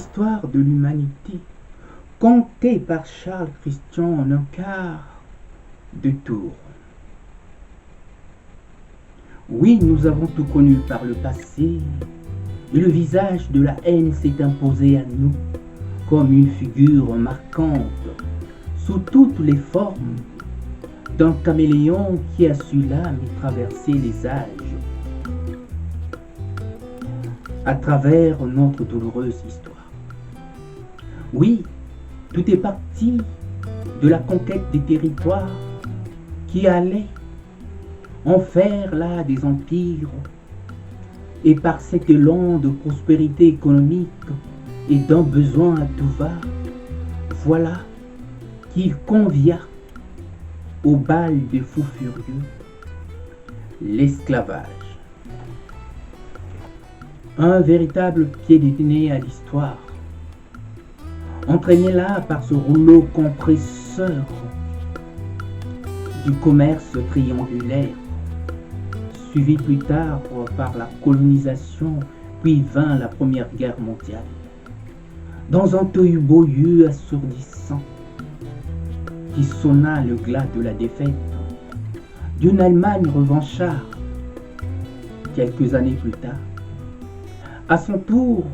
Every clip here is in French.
l'histoire de l'humanité, contée par Charles Christian en un quart de tour. Oui, nous avons tout connu par le passé, et le visage de la haine s'est imposé à nous comme une figure marquante, sous toutes les formes, d'un caméléon qui a su l'âme et traverser les âges. À travers notre douloureuse histoire. Oui, tout est parti de la conquête des territoires qui allaient en faire là des empires, et par cet élan de prospérité économique et d'un besoin à tout va, voilà qu'il convia au bal des fous furieux l'esclavage. Un véritable pied de nez à l'histoire, entraîné là par ce rouleau compresseur du commerce triangulaire, suivi plus tard par la colonisation, puis vint la Première Guerre mondiale, dans un tohu-bohu assourdissant qui sonna le glas de la défaite d'une Allemagne revancharde. Quelques années plus tard, à son tour,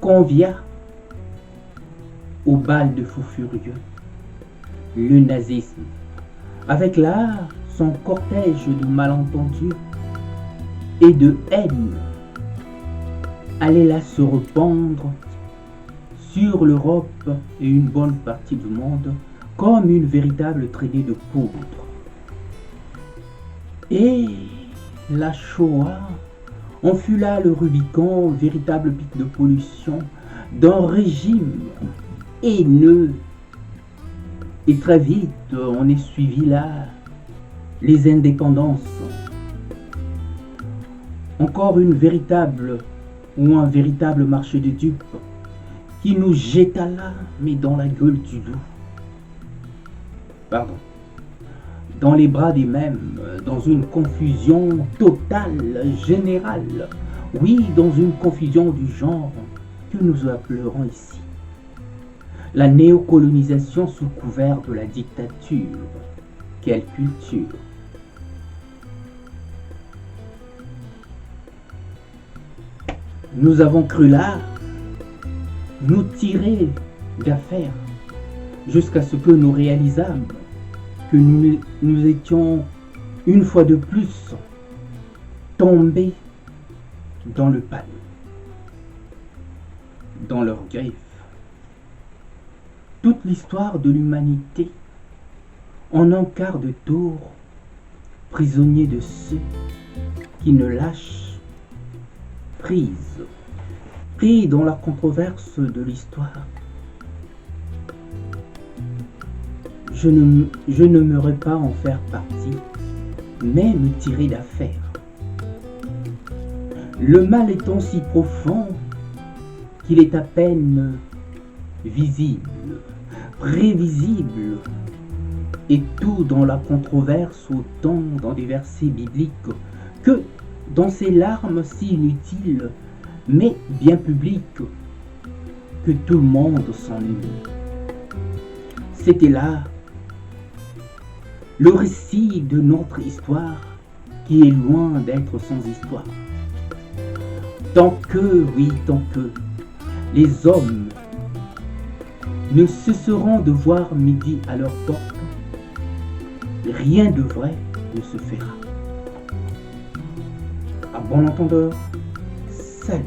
convia au bal de fous furieux le nazisme, avec là son cortège de malentendus et de haine, allait là se répandre sur l'Europe et une bonne partie du monde comme une véritable traînée de poudre. Et la Shoah en fut là le Rubicon, véritable pic de pollution d'un régime haineux. Et très vite, on est suivi là les indépendances. Encore une véritable ou un véritable marché de dupes qui nous jeta là, mais dans la gueule du loup. Pardon. Dans les bras des mêmes, dans une confusion totale, générale. Oui, dans une confusion du genre que nous appellerons ici la néocolonisation sous couvert de la dictature. Quelle culture! Nous avons cru là nous tirer d'affaire jusqu'à ce que nous réalisâmes que nous étions une fois de plus tombés dans le panneau, dans leurs griffes. Toute l'histoire de l'humanité en un quart de tour, prisonnier de ceux qui ne lâchent prise, pris dans la controverse de l'histoire. Je n'aimerais pas en faire partie, mais me tirer d'affaire. Le mal étant si profond qu'il est à peine visible, prévisible, et tout dans la controverse, autant dans des versets bibliques que dans ces larmes si inutiles, mais bien publiques, que tout le monde s'ennuie. C'était là le récit de notre histoire qui est loin d'être sans histoire. Tant que, oui, tant que les hommes ne cesseront de voir midi à leur porte, rien de vrai ne se fera. À bon entendeur, salut.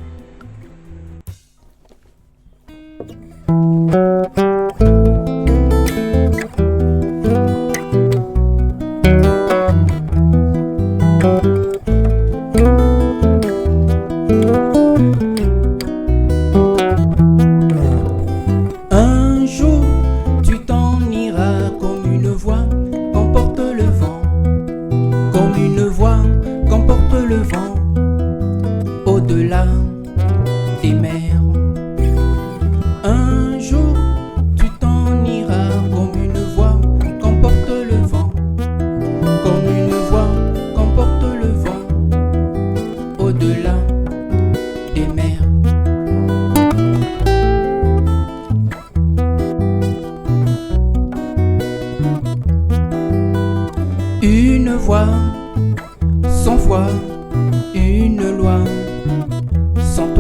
Un jour, tu t'en iras comme une voix qu'emporte le vent, comme une voix qu'emporte le vent, au-delà des mers. Un jour, voix, sans foi.